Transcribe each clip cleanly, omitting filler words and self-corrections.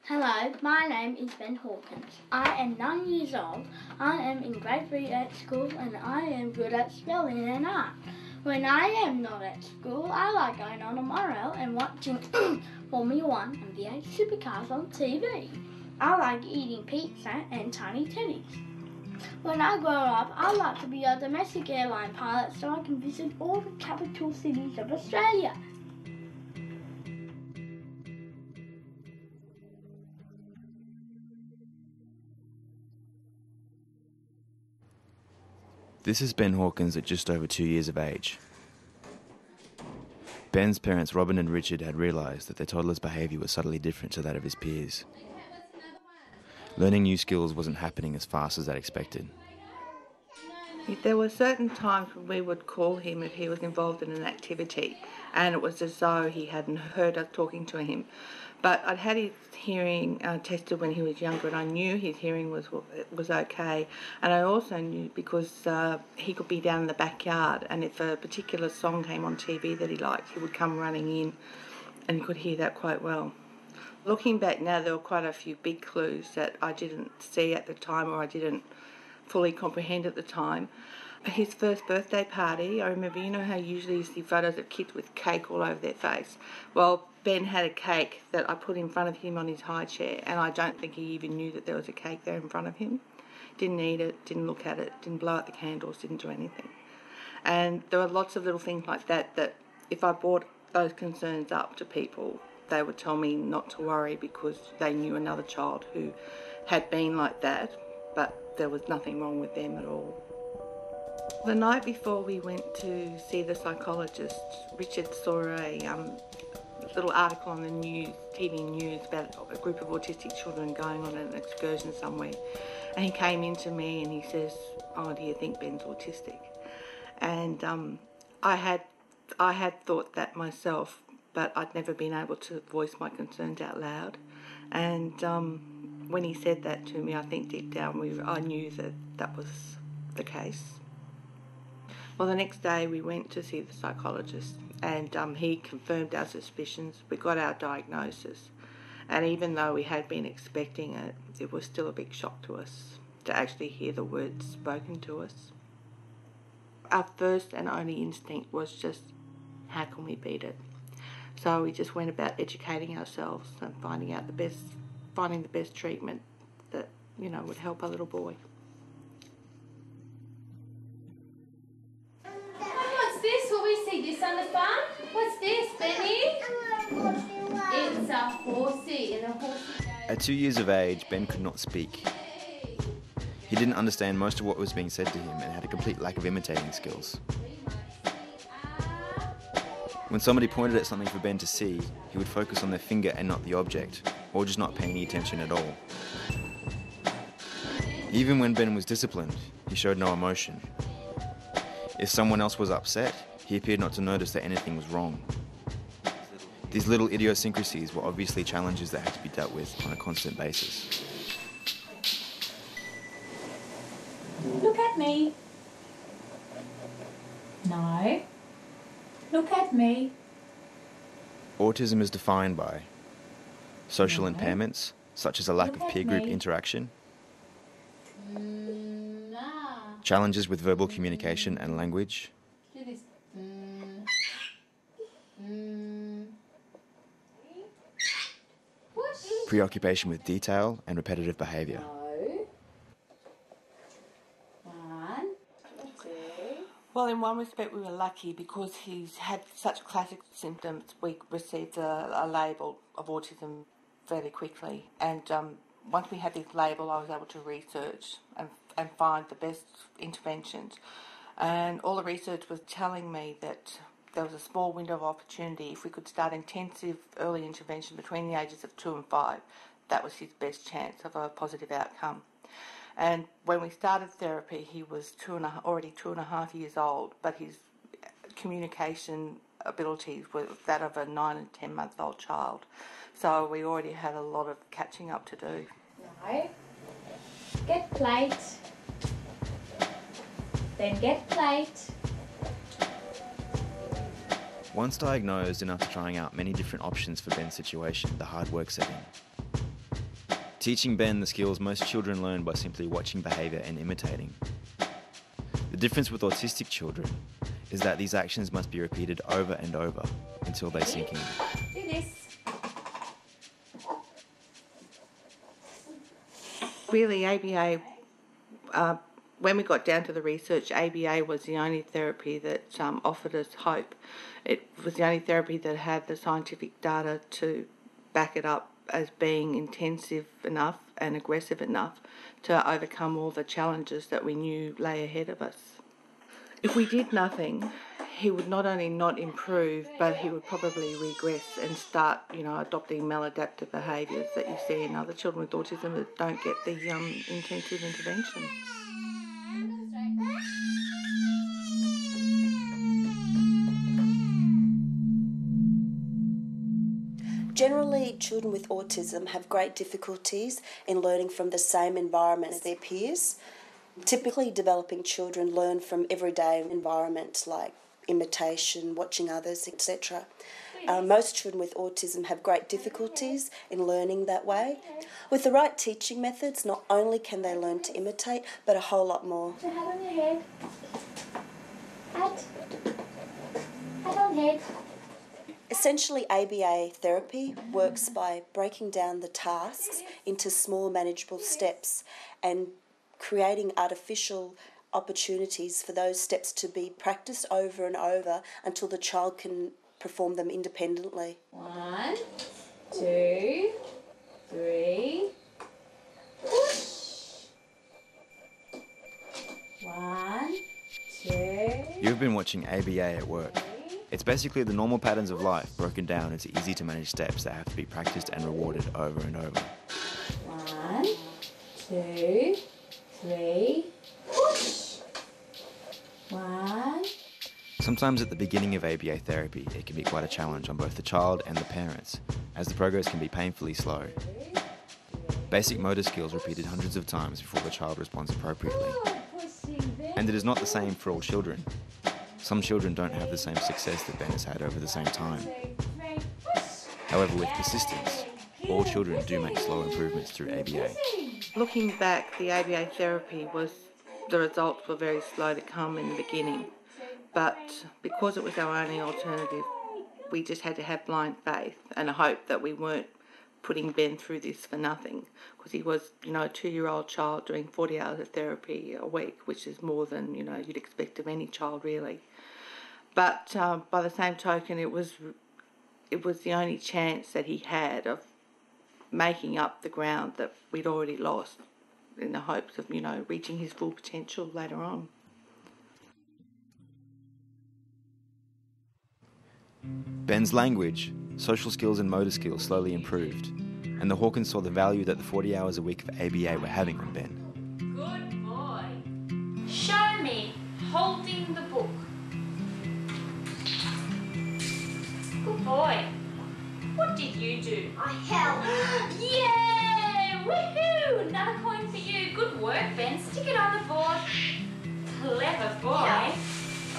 Hello, my name is Ben Hawkins. I am 9 years old. I am in grade 3 at school and I am good at spelling and art. When I am not at school, I like going on a monorail and watching Formula 1 and V8 supercars on TV. I like eating pizza and tiny teddies. When I grow up, I'd like to be a domestic airline pilot so I can visit all the capital cities of Australia. This is Ben Hawkins at just over 2 years of age. Ben's parents, Robin and Richard, had realised that their toddler's behaviour was subtly different to that of his peers. Learning new skills wasn't happening as fast as they'd expected. There were certain times when we would call him if he was involved in an activity, and it was as though he hadn't heard us talking to him. But I'd had his hearing tested when he was younger, and I knew his hearing was okay. And I also knew because he could be down in the backyard, and if a particular song came on TV that he liked, he would come running in, and he could hear that quite well. Looking back now, there were quite a few big clues that I didn't see at the time, or I didn't fully comprehend at the time. His first birthday party, I remember, you know how usually you see photos of kids with cake all over their face? Well, Ben had a cake that I put in front of him on his high chair, and I don't think he even knew that there was a cake there in front of him. Didn't eat it, didn't look at it, didn't blow out the candles, didn't do anything. And there were lots of little things like that that if I brought those concerns up to people, they would tell me not to worry because they knew another child who had been like that, but there was nothing wrong with them at all. The night before we went to see the psychologist, Richard saw a little article on the news, TV news, about a group of autistic children going on an excursion somewhere. And he came in to me and he says, "Oh, do you think Ben's autistic?" And I had thought that myself, but I'd never been able to voice my concerns out loud. And when he said that to me, I think deep down I knew that that was the case. Well, the next day we went to see the psychologist, and he confirmed our suspicions. We got our diagnosis, and even though we had been expecting it, it was still a big shock to us to actually hear the words spoken to us. Our first and only instinct was just, how can we beat it? So we just went about educating ourselves and finding the best treatment that, would help a little boy. This on the farm? What's this, Benny? It's a horsey and a horsey. At 2 years of age, Ben could not speak. He didn't understand most of what was being said to him and had a complete lack of imitating skills. When somebody pointed at something for Ben to see, he would focus on their finger and not the object, or just not pay any attention at all. Even when Ben was disciplined, he showed no emotion. If someone else was upset, he appeared not to notice that anything was wrong. These little idiosyncrasies were obviously challenges that had to be dealt with on a constant basis. Look at me. No. Look at me. Autism is defined by social impairments, such as a lack of peer group interaction, challenges with verbal communication and language, preoccupation with detail and repetitive behaviour. Well, in one respect we were lucky because he's had such classic symptoms. We received a label of autism fairly quickly, and once we had this label I was able to research and find the best interventions. And all the research was telling me that there was a small window of opportunity. If we could start intensive early intervention between the ages of 2 and 5, that was his best chance of a positive outcome. And when we started therapy, he was already 2.5 years old, but his communication abilities were that of a 9 and 10-month-old child. So we already had a lot of catching up to do. No. Get plate. Then get plate. Once diagnosed and after trying out many different options for Ben's situation, the hard work set in. teaching Ben the skills most children learn by simply watching behaviour and imitating. The difference with autistic children is that these actions must be repeated over and over until they sink in. Do this. Really, ABA, when we got down to the research, ABA was the only therapy that offered us hope. It was the only therapy that had the scientific data to back it up as being intensive enough and aggressive enough to overcome all the challenges that we knew lay ahead of us. If we did nothing, he would not only not improve, but he would probably regress and start, adopting maladaptive behaviours that you see in other children with autism that don't get the intensive intervention. Generally, children with autism have great difficulties in learning from the same environment as their peers. Typically, developing children learn from everyday environments like imitation, watching others, etc. Most children with autism have great difficulties in learning that way. With the right teaching methods, not only can they learn to imitate, but a whole lot more. So head on your head. Head on head. Essentially, ABA therapy works by breaking down the tasks into small manageable steps and creating artificial opportunities for those steps to be practiced over and over until the child can perform them independently. 1, 2, 3. Push. 1, 2. You've been watching ABA at work. It's basically the normal patterns of life broken down into easy to manage steps that have to be practiced and rewarded over and over. 1, 2, 3. Push. 1. Sometimes at the beginning of ABA therapy, it can be quite a challenge on both the child and the parents, as the progress can be painfully slow. Basic motor skills repeated hundreds of times before the child responds appropriately. And it is not the same for all children. Some children don't have the same success that Ben has had over the same time. However, with persistence, all children do make slow improvements through ABA. Looking back, the ABA therapy the results were very slow to come in the beginning. But because it was our only alternative, we just had to have blind faith and a hope that we weren't putting Ben through this for nothing, because he was, a 2-year-old child doing 40 hours of therapy a week, which is more than, you'd expect of any child really. But by the same token, it was the only chance that he had of making up the ground that we'd already lost, in the hopes of, reaching his full potential later on. Ben's language, social skills and motor skills slowly improved, and the Hawkins saw the value that the 40 hours a week of ABA were having on Ben. Good boy. Show me holding the book. Good boy. What did you do? I held. Yeah! Woohoo! Another coin for you. Good work, Ben. Stick it on the board. Clever boy. Yeah.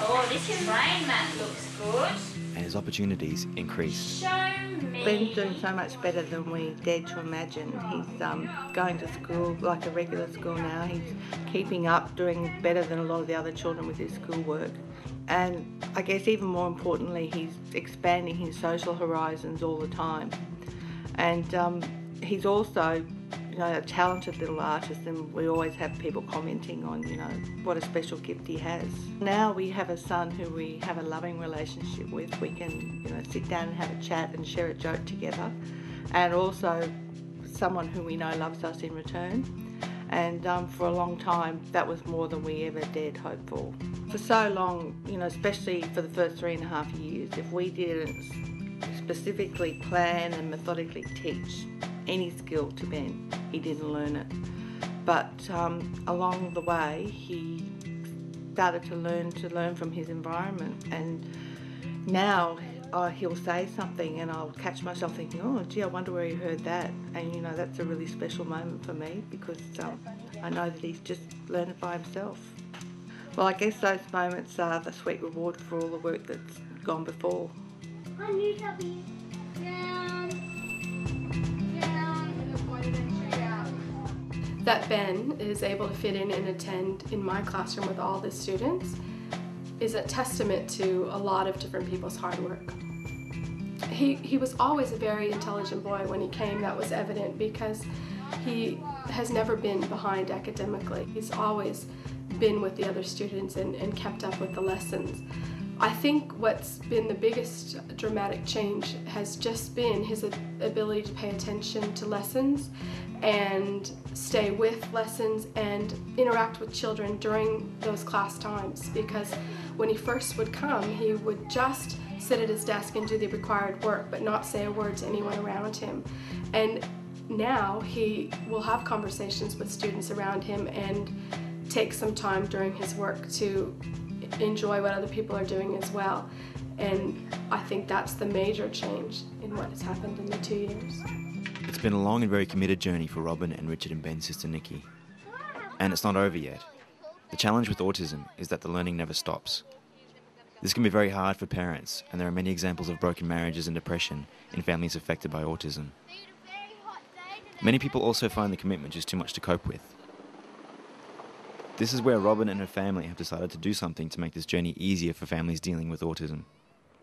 Oh, this brain mat looks good. And his opportunities increased. Show me. Ben's doing so much better than we dared to imagine. He's going to school like a regular school now. He's keeping up, doing better than a lot of the other children with his schoolwork. And I guess even more importantly, he's expanding his social horizons all the time. And he's also, a talented little artist, and we always have people commenting on, what a special gift he has. Now we have a son who we have a loving relationship with. We can, sit down and have a chat and share a joke together. And also someone who we know loves us in return. And for a long time, that was more than we ever dared hope for. For so long, especially for the first 3.5 years, if we didn't specifically plan and methodically teach any skill to Ben, he didn't learn it. But along the way, he started to learn from his environment. And now he'll say something and I'll catch myself thinking, oh gee, I wonder where he heard that. And that's a really special moment for me, because I know that he's just learned it by himself. Well, I guess those moments are the sweet reward for all the work that's gone before. I knew Tubby. Down, and the point of entry out. that Ben is able to fit in and attend in my classroom with all the students is a testament to a lot of different people's hard work. He was always a very intelligent boy. When he came, that was evident because he has never been behind academically. He's always been with the other students and kept up with the lessons. I think what's been the biggest dramatic change has just been his ability to pay attention to lessons and stay with lessons and interact with children during those class times, because when he first would come, he would just sit at his desk and do the required work but not say a word to anyone around him. And now he will have conversations with students around him and take some time during his work to enjoy what other people are doing as well. And I think that's the major change in what has happened in the 2 years. It's been a long and very committed journey for Robin and Richard and Ben's sister Nikki. And it's not over yet. The challenge with autism is that the learning never stops. This can be very hard for parents, and there are many examples of broken marriages and depression in families affected by autism. Many people also find the commitment just too much to cope with. This is where Robin and her family have decided to do something to make this journey easier for families dealing with autism.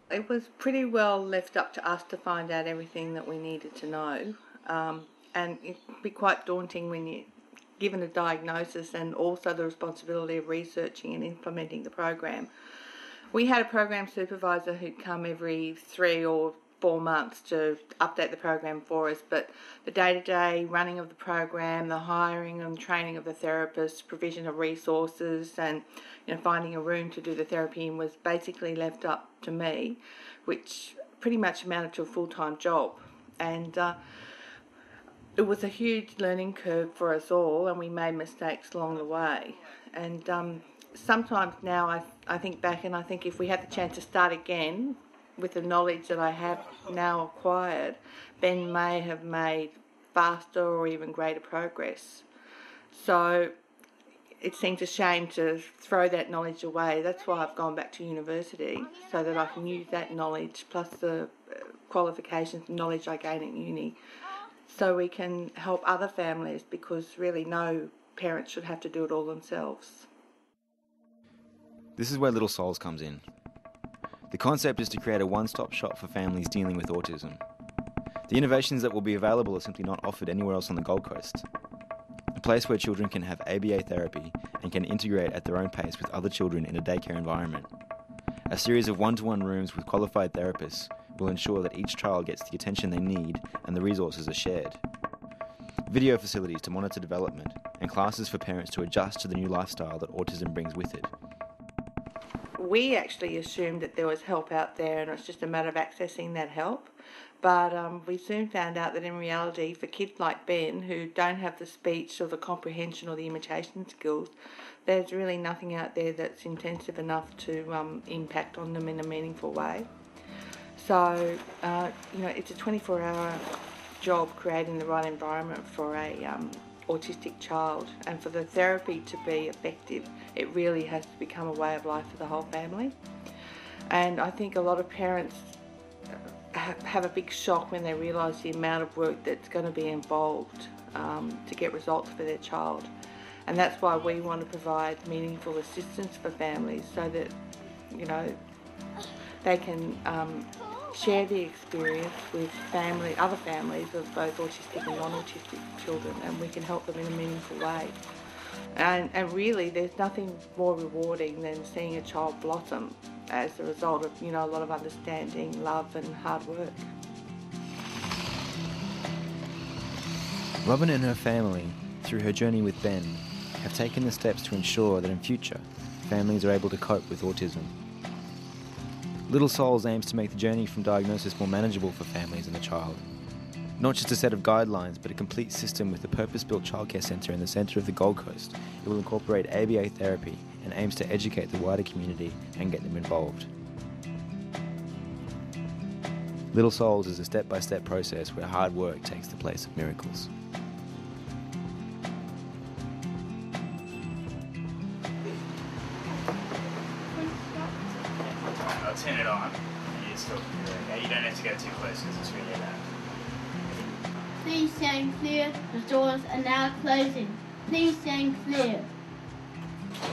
It was pretty well left up to us to find out everything that we needed to know. And it can be quite daunting when you're given a diagnosis and also the responsibility of researching and implementing the program. We had a program supervisor who'd come every 3 or 4 months to update the program for us, but the day-to-day running of the program, the hiring and training of the therapists, provision of resources and finding a room to do the therapy in was basically left up to me, which pretty much amounted to a full-time job. And it was a huge learning curve for us all, and we made mistakes along the way. And sometimes now I think back and I think if we had the chance to start again with the knowledge that I have now acquired, Ben may have made faster or even greater progress. So it seems a shame to throw that knowledge away. That's why I've gone back to university, so that I can use that knowledge plus the qualifications and knowledge I gain at uni, so we can help other families, because really no parents should have to do it all themselves. This is where Little Souls comes in. The concept is to create a one-stop shop for families dealing with autism. The innovations that will be available are simply not offered anywhere else on the Gold Coast. A place where children can have ABA therapy and can integrate at their own pace with other children in a daycare environment. A series of one-to-one rooms with qualified therapists will ensure that each child gets the attention they need and the resources are shared. Video facilities to monitor development and classes for parents to adjust to the new lifestyle that autism brings with it. We actually assumed that there was help out there and it's just a matter of accessing that help. But we soon found out that in reality, for kids like Ben who don't have the speech or the comprehension or the imitation skills, there's really nothing out there that's intensive enough to impact on them in a meaningful way. So, it's a 24-hour job creating the right environment for a autistic child, and for the therapy to be effective, it really has to become a way of life for the whole family. And I think a lot of parents have a big shock when they realise the amount of work that's going to be involved to get results for their child. And that's why we want to provide meaningful assistance for families, so that they can share the experience with other families of both autistic and non-autistic children, and we can help them in a meaningful way. And really, there's nothing more rewarding than seeing a child blossom as a result of, a lot of understanding, love and hard work. Robin and her family, through her journey with Ben, have taken the steps to ensure that in future, families are able to cope with autism. Little Souls aims to make the journey from diagnosis more manageable for families and the child. Not just a set of guidelines, but a complete system with a purpose-built childcare centre in the centre of the Gold Coast. It will incorporate ABA therapy and aims to educate the wider community and get them involved. Little Souls is a step-by-step process where hard work takes the place of miracles. I'll turn it on, and you still can do it, okay? You don't have to go too close because it's really loud. Please stand clear, the doors are now closing. Please stand clear.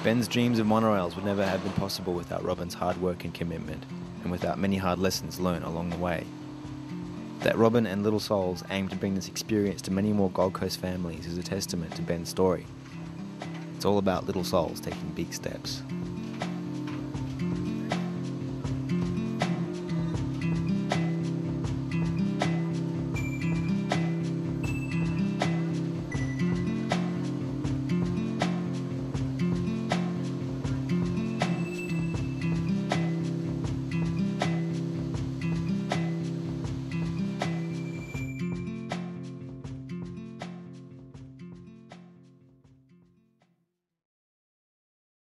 Ben's dreams of monorails would never have been possible without Robin's hard work and commitment, and without many hard lessons learnt along the way. That Robin and Little Souls aim to bring this experience to many more Gold Coast families is a testament to Ben's story. It's all about little souls taking big steps.